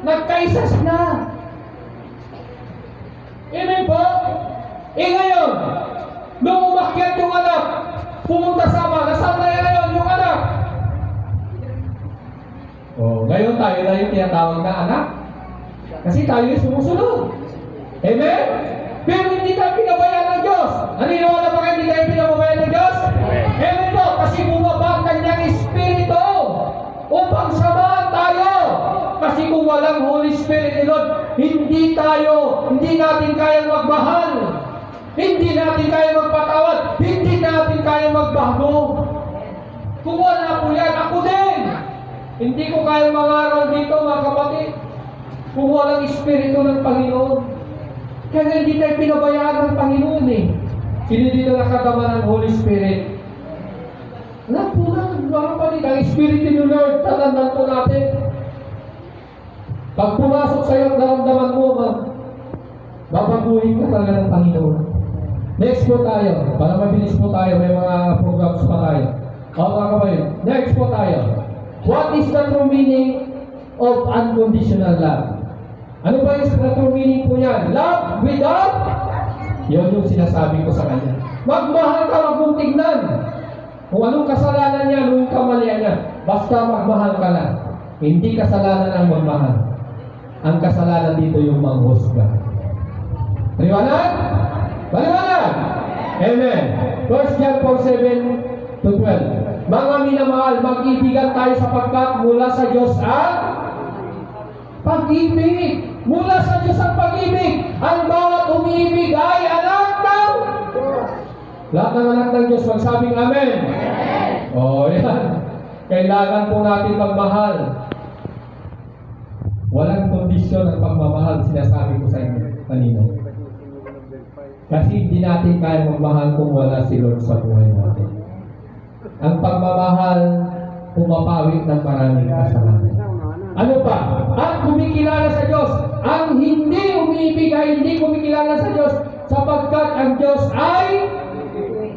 Nagkaisa sila. Amen po? Ngayon, nung umakyat yung anak, pumunta sa ama, nasaan na ngayon yung anak? Ngayon tayo na yung tinatawag na anak. Kasi tayo yung sumusunod. Amen? Pero hindi tayo pinabayaan ng Diyos. Naniniwala ba kayo hindi tayo pinabayaan ng Diyos? Amen po, kasi bumaba ang kanyang Espiritu upang samahan tayo. Kasi kung walang Holy Spirit, Lord, hindi natin kayang magmahal. Hindi natin kayang magpatawad. Hindi natin kayang magbago. Kung wala po yan, ako din. Hindi ko kayang mangaral dito, mga kapatid. Kung walang Espiritu ng Panginoon. Kaya hindi tayo pinabayaan ng Panginoon eh. Sino dito nakadama ng Holy Spirit? Wala po lang, mga kapatid. Ang Espiritu ni Lord, tatandaan po natin. Pag pumasok sa iyo, naramdaman mo, babaguhin ka talaga ng Panginoon. Next po tayo. Para mabilis po tayo, may mga programs pa tayo. Mga kapatid, next po tayo. What is the true meaning of unconditional love? Ano ba yung true meaning po yan? Love without? Yun yung sinasabi ko sa kanya. Magmahal ka, wag mong tignan. Kung anong kasalanan niya, anong kamalian niya. Basta magmahal ka lang. Hindi kasalanan ang magmahal. Ang kasalanan dito yung manghusga. Paliwanag? Paliwanag! Amen. 1 John 4:7 to 12. Mga minamahal, mag-ibigan tayo sapagkat mula sa Diyos ang pag-ibig. Mula sa Diyos ang pag-ibig. Ang bawat umiibig ay anak ng lahat ng anak ng Diyos. Magsabing Amen. Yan. Kailangan po natin magmahal. Walang kondisyon ang pagmamahal. Sinasabi ko sa inyo kanino. Kasi hindi natin kaya magmahal kung wala si Lord sa buhay natin. Ang pagmamahal pumapawit ng maraming kasalanan. Ano pa? At kumikilala sa Diyos. Ang hindi umibig ay hindi kumikilala sa Diyos sapagkat ang Diyos ay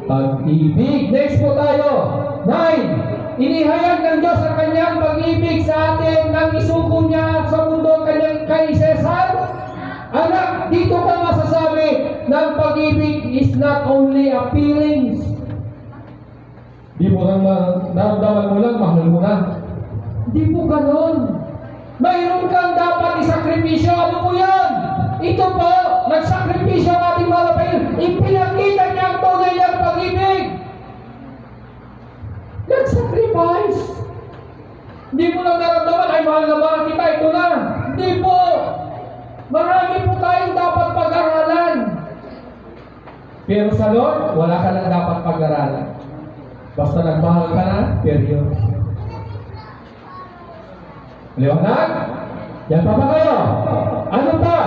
pag-ibig. Next po tayo. 9. Inihayag ng Diyos ang kanyang pag-ibig sa atin nang isuko niya sa mundo kanyang kay Cesar. Anak, dito ka masasabi ng pag-ibig is not only a feelings. Di mo lang naramdaman mo lang, mahal mo na. Di po ganon. Mayroon kang dapat isakripisyo. Ano po yan? Ito po, nagsakripisyo ang ating mga kapatid. Ipinakita niya ang tunay niyang pag-ibig. Nag-sacrifice. Hindi mo lang naramdaman, ay mahal na mahal kita, ito na. Hindi po. Marami po tayong dapat pag-aralan. Pero sa Lord, wala ka lang dapat pag-aralan. Basta nagmahal ka na, period. Liwanag? Yan pa ba kayo? Ano pa?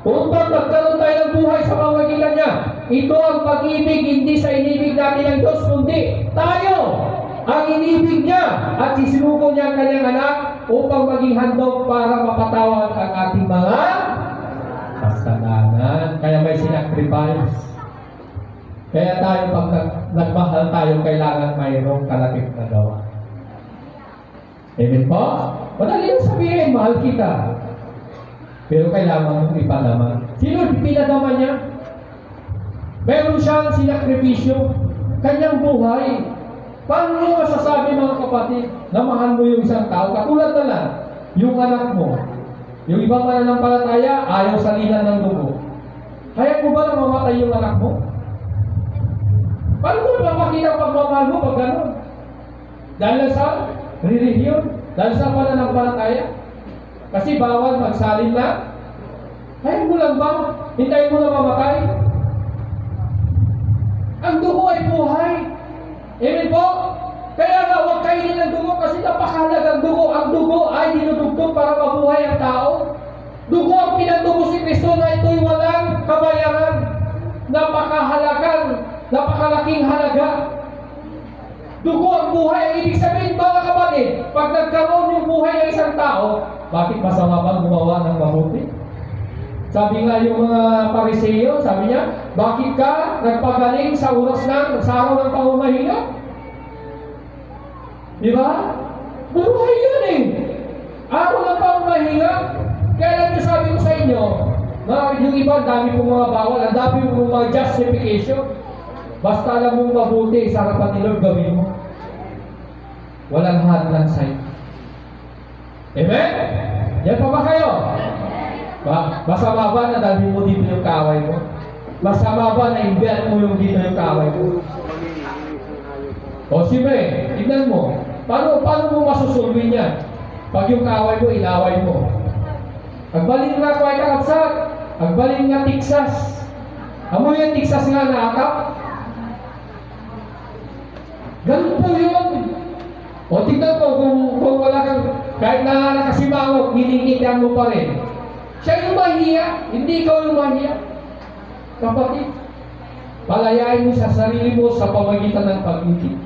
Upang magkaroon tayo ng buhay sa pamamagitan niya. Ito ang pag-ibig, hindi sa inibig natin ng Diyos, kundi tayo ang inibig niya at sisinuko niya ang kanyang anak upang maging handog para mapatawad ang ating mga kasalanan. Kaya may sinacrifice. Kaya tayo, pag nagmahal tayo, kailangan mayroong kalapit na gawa. Amen po? Madali yung sabihin, mahal kita. Pero kailangan mong ipagaman. Sino pinagaman niya? Meron siyang sinakripisyo, kanyang buhay. Paano mo masasabi, mga kapatid, na mahal mo yung isang tao? Katulad na lang, yung anak mo. Yung ibang mananampalataya, ayaw salinan ng dugo. Kaya mo ba na mamatay yung anak mo? Paano mo lang makita ang pagmamahal mo pag gano'n? Dahil lang sa relihiyon? Dahil sa pananampalataya? Kasi bawal magsalin na? Kaya mo lang ba? Hintayin mo na mamatay? Ang dugo ay buhay. Amen po? Kaya nga huwag kainin ng dugo kasi napakahalagang dugo. Ang dugo ay dinudugtog para mabuhay ang tao. Dugo ang pinandugo si Kristo na ito'y walang kabayaran. Napakalaking halaga. Dugo ang buhay. Ibig sabihin, mga kapatid, pag nagkaroon yung buhay ng isang tao, bakit masama bang gumawa ng mabuti? Sabi nga yung mga Pariseo, sabi niya, bakit ka nagpagaling sa araw ng pamamahinga? Di ba? Buhay yun eh. Araw ng pamamahinga, inyo na yung iba, dami pong mga bawal, ang dami pong mga justification. Basta alam mong mabuti sa harapan ni Lord, gawin mo. Walang hotline sign. Amen? Yan pa ba kayo? Masama ba na dalhin mo dito yung kaaway mo? Masama ba na invert mo yung dito yung kaaway mo? O sige, tignan mo. Paano mo masusulwin yan? Pag yung kaaway mo, inaway mo. Agbalin nga kwa kakapsat. Agbalin nga tiksas. Amo yung tiksas nga nakakap. Ganun po yun. O tignan mo kung wala kang, kahit na nakasimangot, hiningitan mo pa rin. Siya yung mahiya, hindi ikaw yung mahiya. Kapatid, palayain mo sa sarili mo sa pamagitan ng pag-ibig.